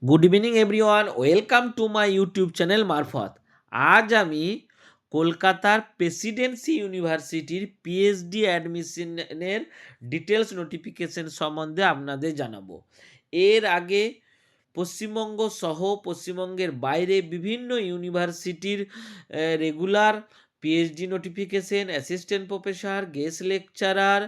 Good evening everyone, welcome to my YouTube channel মারফত। আজ আমি কলকাতার প্রেসিডেন্সি ইউনিভার্সিটির পিএইচডি অ্যাডমিশনের ডিটেলস নোটিফিকেশন সম্বন্ধে আপনাদের জানাবো। এর আগে পশ্চিমবঙ্গ সহ পশ্চিমবঙ্গের বাইরে বিভিন্ন ইউনিভার্সিটির regular PhD notification, assistant professor, guest lecturer,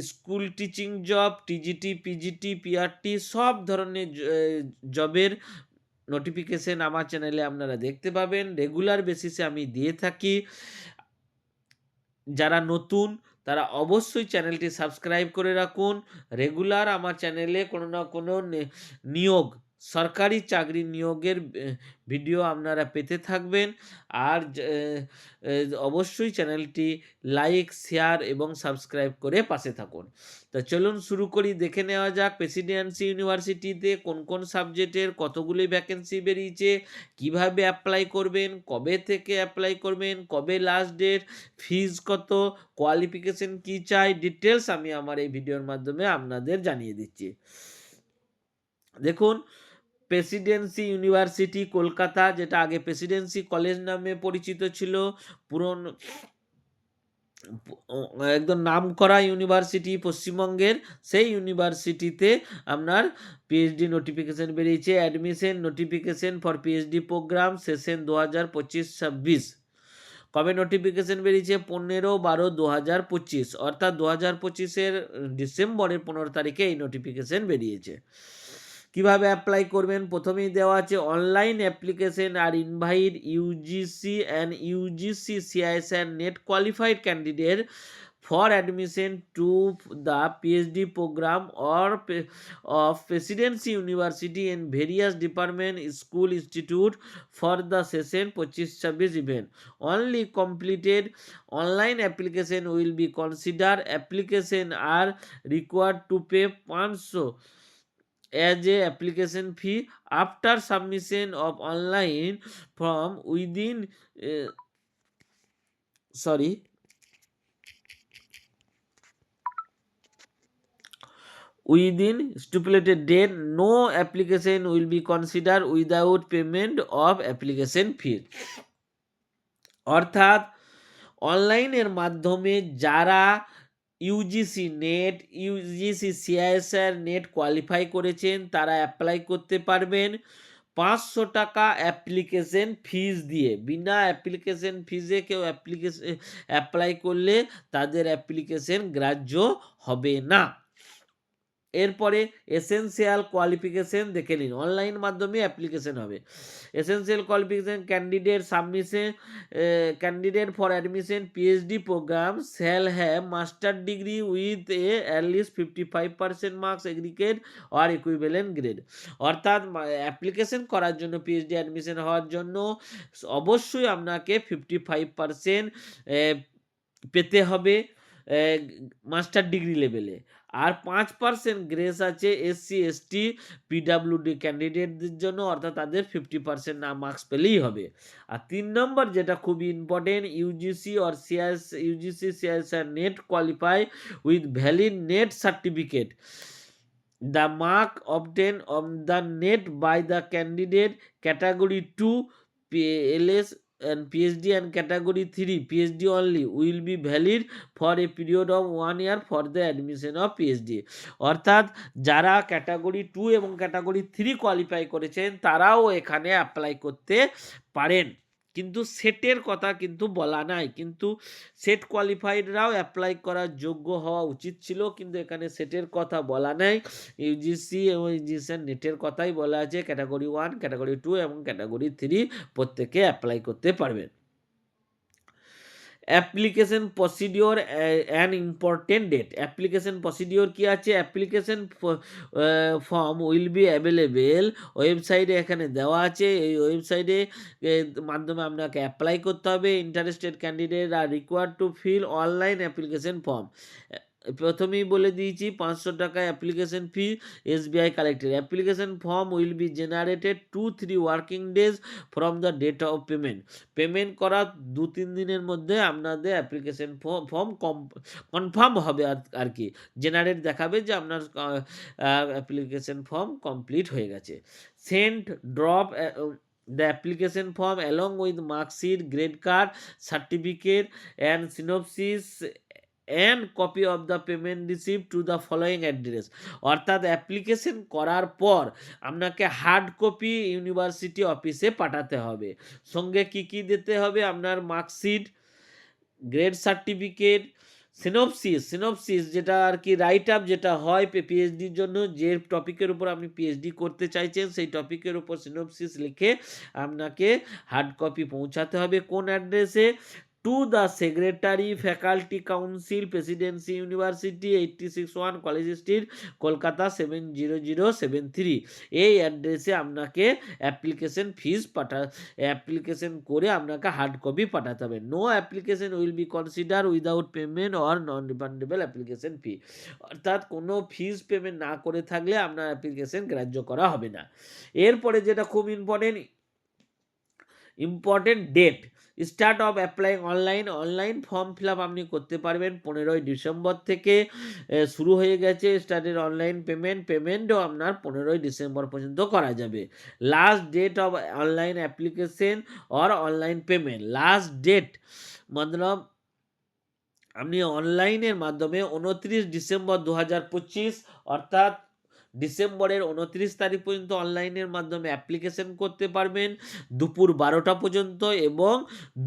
school teaching job, TGT, PGT, PRT সব ধরনের জবের নোটিফিকেশন আমার চ্যানেলে আপনারা দেখতে পাবেন। রেগুলার বেসিসে আমি দিয়ে থাকি। যারা নতুন তারা অবশ্যই চ্যানেলটি সাবস্ক্রাইব করে রাখুন। রেগুলার আমার চ্যানেলে কোনো না কোনো নিয়োগ, সরকারি চাকরি নিয়োগের ভিডিও আপনারা পেতে থাকবেন। আর অবশ্যই চ্যানেলটি লাইক, শেয়ার এবং সাবস্ক্রাইব করে পাশে থাকুন। তা চলুন শুরু করি। দেখে নেওয়া যাক প্রেসিডেন্সি ইউনিভার্সিটিতে কোন কোন সাবজেক্টের কতগুলি ভ্যাকেন্সি বেরিয়েছে, কিভাবে অ্যাপ্লাই করবেন, কবে থেকে অ্যাপ্লাই করবেন, কবে লাস্ট ডেট, ফিজ কত, কোয়ালিফিকেশন কি চাই, ডিটেলস আমি আমার এই ভিডিওর মাধ্যমে আপনাদের জানিয়ে দিচ্ছি। দেখুন, প্রেসিডেন্সি ইউনিভার্সিটি কলকাতা, যেটা আগে প্রেসিডেন্সি কলেজ নামে পরিচিত ছিল, পুরনো একদম নামকরা ইউনিভার্সিটি পশ্চিমবঙ্গের, সেই ইউনিভার্সিটিতে আপনার পিএইচডি নোটিফিকেশন বেরিয়েছে। Admission notification for PhD programme session 2025-26। কবে নোটিফিকেশন বেরিয়েছে? 15/12/2025, অর্থাৎ 2025-এর ডিসেম্বরের 15 তারিখে এই নোটিফিকেশন বেরিয়েছে। কিভাবে অ্যাপ্লাই করবেন? প্রথমেই দেওয়া আছে অনলাইন অ্যাপ্লিকেশন আর invite UGC and UGC CSIR NET qualified candidate for admission to the PhD program or of Presidency University in various department, school, institute for the session 25-26 event. Only completed online application will be considered. Application are required to pay 500 as a application fee after submission of online form within within stipulated date. No application will be considered without payment of application fee. অর্থাৎ অনলাইনের মাধ্যমে যারা UGC NET, UGC CSIR NET qualify করেছেন তারা apply করতে পারবেন 500 টাকা application fees দিয়ে। বিনা অ্যাপ্লিকেশন ফিজে কেউ অ্যাপ্লাই করলে তাদের অ্যাপ্লিকেশন গ্রাহ্য হবে না। এরপরে এসেনশিয়াল কোয়ালিফিকেশন দেখে নিন। অনলাইন মাধ্যমে অ্যাপ্লিকেশন হবে। Essential qualification candidate submission, candidate for admission PhD programme shall have master degree with at least 55% marks aggregate or equivalent grade. অর্থাৎ অ্যাপ্লিকেশন করার জন্য, পিএইচডি অ্যাডমিশন হওয়ার জন্য অবশ্যই আপনাকে 55% পেতে হবে মাস্টার ডিগ্রি লেভেলে। আর 5% গ্রেস আছে এসসি, এসটি, পিডাব্লিউডি ক্যান্ডিডেটদের জন্য, অর্থাৎ তাদের 50% না মার্কস পেলেই হবে। আর 3 নম্বর যেটা খুবই important, UGC or CIS, UGC CSIR NET qualify with valid NET certificate. The mark obtained on the net by the candidate category 2 PLS and PhD and category 3 PhD only will be valid for a period of 1 year for the admission of PhD. অর্থাৎ যারা category 2 এবং category 3 qualify করেছেন তারাও এখানে apply করতে পারেন, কিন্তু সেটের কথা কিন্তু বলা নাই। কিন্তু সেট কোয়ালিফাইডরাও অ্যাপ্লাই করার যোগ্য হওয়া উচিত ছিল, কিন্তু এখানে সেটের কথা বলা নাই। ইউজিসি এবং ইউজিসি নেটের কথাই বলা আছে। ক্যাটাগরি 1, ক্যাটাগরি 2 এবং ক্যাটাগরি 3 প্রত্যেকে অ্যাপ্লাই করতে পারবেন। Application procedure and important date. Application procedure কি আছে? Application form will be available ওয়েবসাইটে এখানে দেওয়া আছে। এই ওয়েবসাইটে মাধ্যমে আপনাকে অ্যাপ্লাই করতে হবে। Interested candidate are required to fill online application form. প্রথমেই বলে দিয়েছি 500 টাকা application fee SBI collected. Application form will be generated 2-3 working days from the date of payment. Payment করার 2-3 দিনের মধ্যে আপনাদের অ্যাপ্লিকেশন ফর্ম কনফার্ম হবে আর কি, জেনারেট দেখাবে যে আপনার অ্যাপ্লিকেশন ফর্ম কমপ্লিট হয়ে গেছে। Send drop the application form along with mark sheet, grade card, certificate and synopsis and copy of the payment receipt to the following address। অর্থাৎ application করার পর আপনাকে হার্ড কপি ইউনিভার্সিটি অফিসে পাঠাতে হবে। সঙ্গে কি কি দিতে হবে? আপনার মার্কশিট, গ্রেড সার্টিফিকেট, সিনপসিস যেটা আর কি রাইট আপ যেটা হয় পিএইচডির জন্য, যে টপিকের উপর আপনি পিএইচডি করতে চাইছেন সেই টপিকের উপর সিনপসিস লিখে আপনাকে হার্ড কপি পৌঁছাতে হবে। কোন অ্যাড্রেসে? To the secretary faculty council, Presidency university, 86-1 college street, Kolkata 70073। এই অ্যাড্রেসে আপনাকে অ্যাপ্লিকেশন করে আপনাকে হার্ড কপি পাঠাতে হবে। No application will be consider without payment or non refundable application fee. অর্থাৎ কোনো ফিস পেমেন্ট না করে থাকলে আপনার অ্যাপ্লিকেশন গ্রাহ্য করা হবে না। এরপরে যেটা খুব important date start of applying online form fill up আপনি করতে পারবেন 15ই ডিসেম্বর থেকে শুরু হয়ে গেছে স্টার্টের অনলাইন পেমেন্টও আপনার 15ই ডিসেম্বর পর্যন্ত করা যাবে। Last date of online application or online payment, last date মতলব আপনি অনলাইনের মাধ্যমে 29 ডিসেম্বর 2025 অর্থাৎ ডিসেম্বরের 29 তারিখ পর্যন্ত অনলাইনের মাধ্যমে অ্যাপ্লিকেশন করতে পারবেন দুপুর 12টা পর্যন্ত, এবং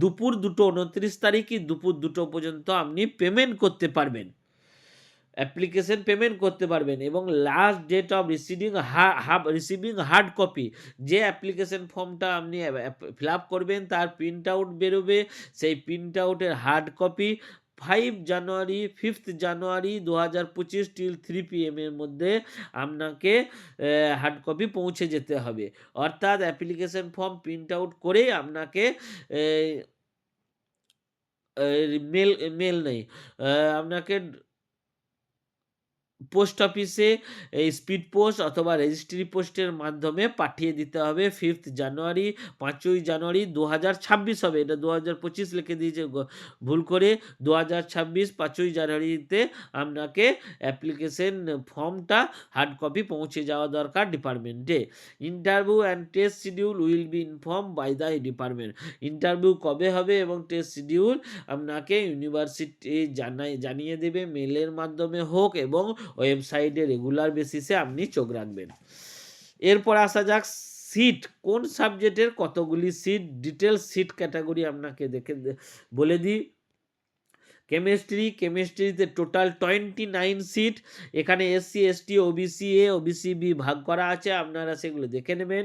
দুপুর 29 তারিখই দুপুর 2টো পর্যন্ত আপনি পেমেন্ট করতে পারবেন, অ্যাপ্লিকেশন পেমেন্ট করতে পারবেন। এবং last date of receiving hard copy, যে অ্যাপ্লিকেশন ফর্মটা আপনি ফিল আপ করবেন তার প্রিন্ট আউট বেরোবে, সেই প্রিন্ট আউটের হার্ড কপি 5 জানুয়ারি 5th জানুয়ারি 2025 till 3 PM এর মধ্যে আপনাকে হার্ড কপি পৌঁছে যেতে হবে। অর্থাৎ অ্যাপ্লিকেশন ফর্ম প্রিন্ট আউট করেই আপনাকে মেল নেই আপনাকে পোস্ট অফিসে স্পিড পোস্ট অথবা রেজিস্ট্রি পোস্টের মাধ্যমে পাঠিয়ে দিতে হবে 5th জানুয়ারি। 5ই জানুয়ারি 2026 হবে, এটা 2025 লিখে দিয়েছে ভুল করে, 2026 5ই জানুয়ারিতে আপনাকে অ্যাপ্লিকেশন ফর্মটা হার্ড কপি পৌঁছে যাওয়া দরকার ডিপার্টমেন্টে। Interview and test schedule will be inform by the department. Interview কবে হবে এবং টেস্ট শিডিউল আপনাকে ইউনিভার্সিটি জানিয়ে দেবে, মেলের মাধ্যমে হোক এবং ওয়েবসাইটে রেগুলার বেসিসে আপনি চোখ রাখবেন। এরপর আসা যাক সিট, কোন সাবজেক্টের কতগুলি সিট, ডিটেলস সিট ক্যাটাগরি আপনাকে বলে দিই। কেমিস্ট্রিতে টোটাল 29 সিট, এখানে SC ST OBC A OBC B ভাগ করা আছে, আপনারা সেগুলো দেখে নেবেন।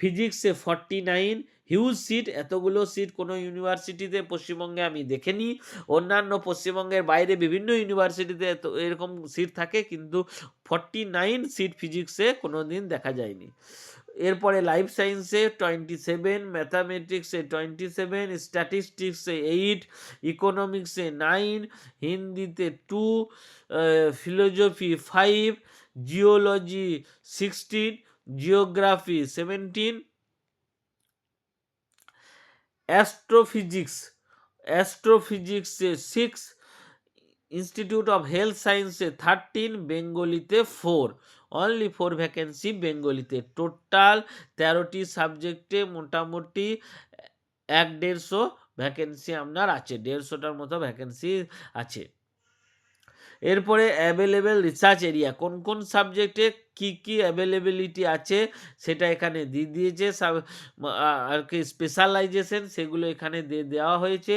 ফিজিক্সে 49 হিউজ সিট, এতগুলো সিট কোনো ইউনিভার্সিটিতে পশ্চিমবঙ্গে আমি দেখিনি, অন্যান্য পশ্চিমবঙ্গের বাইরে বিভিন্ন ইউনিভার্সিটিতে এরকম সিট থাকে, কিন্তু 49 সিট ফিজিক্সে কোনো দিন দেখা যায়নি। এরপরে লাইফ সায়েন্সে 27, ম্যাথামেটিক্সে 27, স্ট্যাটিস্টিক্সে 8, ইকোনমিক্সে 9, হিন্দিতে 2, philosophy 5, geology 16, geography 17, অ্যাস্ট্রোফিজিক্সে 6, institute of health সায়েন্সে 13, বেঙ্গলিতে 4, অনলি 4 ভ্যাকেন্সি বেঙ্গলিতে। টোটাল 13টি সাবজেক্টে মোটামুটি 150 ভ্যাকেন্সি আপনার আছে, 150টার মতো ভ্যাকেন্সি আছে। এরপরে অ্যাভেলেবেল রিসার্চ এরিয়া, কোন কোন সাবজেক্টে কি কি অ্যাভেলেবিলিটি আছে সেটা এখানে দিয়ে দিয়েছে, আর কি স্পেশালাইজেশন সেগুলো এখানে দেওয়া হয়েছে।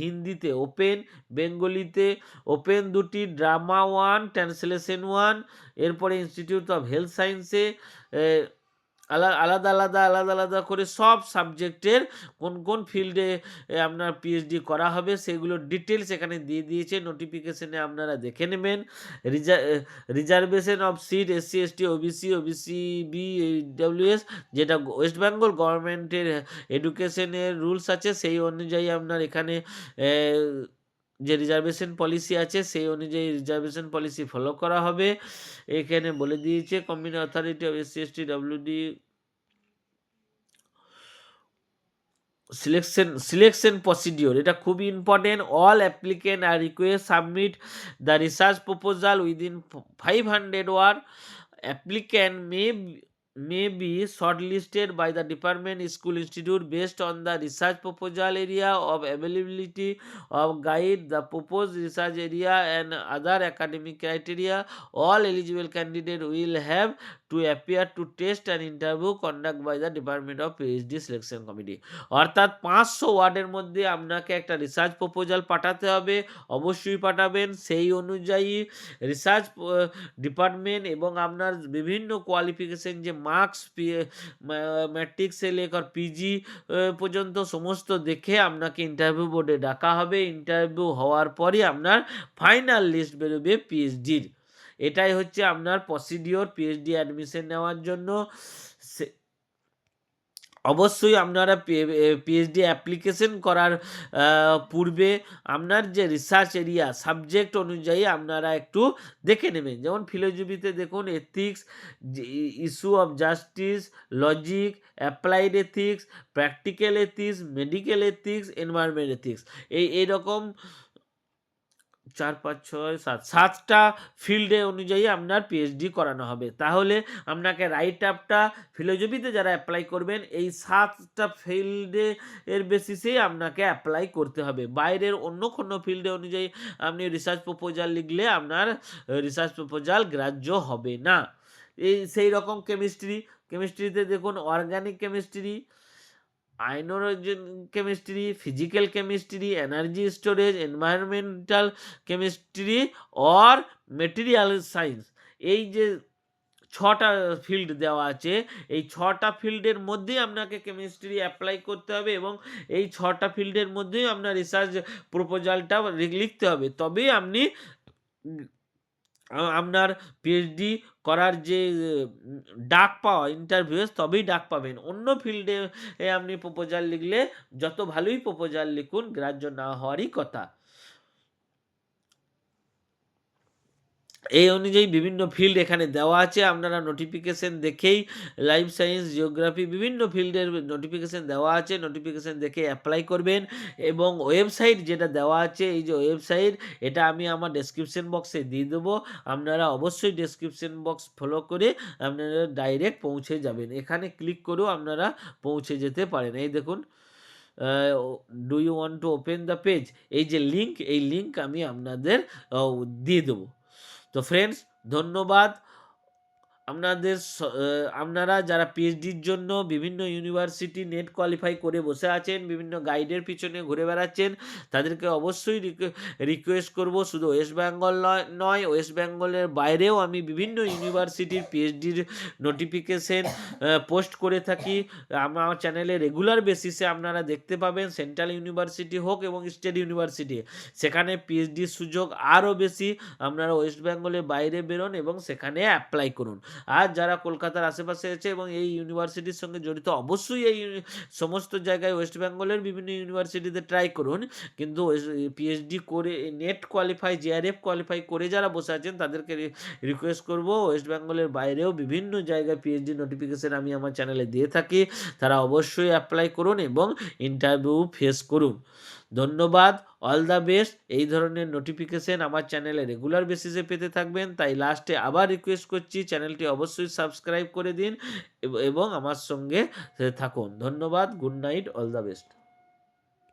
হিন্দিতে ওপেন, বেঙ্গলিতে ওপেন 2টি, ড্রামা 1, ট্রান্সলেশন 1। এরপরে ইনস্টিটিউট অফ হেলথ সায়েন্সে আলাদা করে সব সাবজেক্টের কোন কোন ফিল্ডে আপনার পিএইচডি করা হবে সেগুলো ডিটেলস এখানে দিয়ে দিয়েছে, নোটিফিকেশনে আপনারা দেখে নেবেন। Reservation of seat SC ST OBC B EWS, যেটা ওয়েস্ট বেঙ্গল গভর্নমেন্টের এডুকেশনের রুলস আছে সেই অনুযায়ী আপনার এখানে যে রিজার্ভেশন পলিসি আছে সেই অনুযায়ী রিজার্ভেশন পলিসি ফলো করা হবে। এখানে বলে দিয়েছে competent authority of SC ST WD selection procedure, এটা খুবই important. All applicant are request submit the research proposal within 500 word. Applicant may be shortlisted by the department school institute based on the research proposal area of availability of guide, the proposed research area and other academic criteria. All eligible candidates will have to appear to test and interview conduct by the department of PhD selection committee. অর্থাৎ 500 ওয়ার্ডের মধ্যে আপনাকে একটা research proposal পাঠাতে হবে, অবশ্যই পাঠাবেন। সেই অনুযায়ী রিসার্চ ডিপার্টমেন্ট এবং আপনার বিভিন্ন কোয়ালিফিকেশন যে মার্কস ম্যাট্রিক সে লেকর পিজি পর্যন্ত সমস্ত দেখে আপনাকে ইন্টারভিউ বোর্ডে ডাকা হবে। ইন্টারভিউ হওয়ার পরই আপনার ফাইনাল লিস্ট বেরোবে পিএইচডির। এটাই হচ্ছে আপনার প্রসিডিওর পিএইচডি অ্যাডমিশন নেওয়ার জন্য। অবশ্যই আপনারা পিএইচডি অ্যাপ্লিকেশন করার পূর্বে আপনার যে রিসার্চ এরিয়া সাবজেক্ট অনুযায়ী আপনারা একটু দেখে নেবেন। যেমন ফিলোজফিতে দেখুন ethics, issue of justice, logic, applied ethics, practical ethics, medical ethics, environment ethics, এইরকম 4, 5, 6, 7 7টা ফিল্ডে অনুযায়ী আপনার পিএইচডি করানো হবে। তাহলে আপনাকে রাইট আপটা ফিলোজফিতে যারা অ্যাপ্লাই করবেন এই 7টা ফিল্ডে এর বেসিসেই আপনাকে অ্যাপ্লাই করতে হবে। বাইরের অন্য কোনো ফিল্ডে অনুযায়ী আপনি রিসার্চ প্রপোজাল লিখলে আপনার রিসার্চ প্রপোজাল গ্রাহ্য হবে না। সেই রকম কেমিস্ট্রিতে দেখুন organic chemistry, inorganic chemistry, physical chemistry, energy storage, environmental chemistry or material science, এই যে 6টা ফিল্ড দেওয়া আছে, এই 6টা ফিল্ডের মধ্যেই আপনাকে কেমিস্ট্রি অ্যাপ্লাই করতে হবে এবং এই 6টা ফিল্ডের মধ্যেই আপনার রিসার্চ প্রপোজালটা লিখতে হবে। তবেই আপনি আপনার পিএইচডি করার যে ডাক পাওয়া ইন্টারভিউ, তবেই ডাক পাবেন। অন্য ফিল্ডে আপনি প্রপোজাল লিখলে যত ভালোই প্রপোজাল লিখুন গ্রাহ্য না হওয়ারই কথা। এই অনুযায়ী বিভিন্ন ফিল্ড এখানে দেওয়া আছে, আপনারা নোটিফিকেশন দেখেই লাইফ সায়েন্স, জিওগ্রাফি বিভিন্ন ফিল্ডের নোটিফিকেশন দেওয়া আছে, নোটিফিকেশন দেখে অ্যাপ্লাই করবেন। এবং ওয়েবসাইট যেটা দেওয়া আছে, এই যে ওয়েবসাইট, এটা আমি আমার ডেসক্রিপশন বক্সে দিয়ে দেবো। আপনারা অবশ্যই ডেসক্রিপশন বক্স ফলো করে আপনারা ডাইরেক্ট পৌঁছে যাবেন। এখানে ক্লিক করেও আপনারা পৌঁছে যেতে পারেন। এই দেখুন, do you want to open the page, এই যে লিঙ্ক, এই লিঙ্ক আমি আপনাদের দিয়ে দেবো। তো ফ্রেন্ডস, ধন্যবাদ। আপনারা যারা পিএইচডির জন্য বিভিন্ন ইউনিভার্সিটি নেট কোয়ালিফাই করে বসে আছেন, বিভিন্ন গাইডের পিছনে ঘুরে বেড়াচ্ছেন, তাদেরকে অবশ্যই রিকোয়েস্ট করব, শুধু ওয়েস্ট বেঙ্গল নয়, ওয়েস্ট বেঙ্গলের বাইরেও আমি বিভিন্ন ইউনিভার্সিটির পিএইচডির নোটিফিকেশন পোস্ট করে থাকি। আমার চ্যানেলে রেগুলার বেসিসে আপনারা দেখতে পাবেন। সেন্ট্রাল ইউনিভার্সিটি হোক এবং স্টেট ইউনিভার্সিটি, সেখানে পিএইচডির সুযোগ আরও বেশি। আপনারা ওয়েস্ট বেঙ্গলের বাইরে বেরোন এবং সেখানে অ্যাপ্লাই করুন। আর যারা কলকাতার আশেপাশে আছে এবং এই ইউনিভার্সিটির সঙ্গে জড়িত, অবশ্যই এই সমস্ত জায়গায় ওয়েস্ট বেঙ্গলের বিভিন্ন ইউনিভার্সিটিতে ট্রাই করুন। কিন্তু পিএইচডি করে নেট কোয়ালিফাই, জেআরএফ কোয়ালিফাই করে যারা বসে আছেন তাদেরকে রিকোয়েস্ট করব, ওয়েস্ট বেঙ্গলের বাইরেও বিভিন্ন জায়গায় পিএইচডি নোটিফিকেশন আমি আমার চ্যানেলে দিয়ে থাকি, তারা অবশ্যই অ্যাপ্লাই করুন এবং ইন্টারভিউ ফেস করুন। ধন্যবাদ, অল দ্য বেস্ট। এই ধরনের নোটিফিকেশন আমার চ্যানেলে রেগুলার বেসিসে পেতে থাকবেন। তাই লাস্টে আবার রিকোয়েস্ট করছি, চ্যানেলটি অবশ্যই সাবস্ক্রাইব করে দিন এবং আমার সঙ্গে থাকুন। ধন্যবাদ, good night, all the best.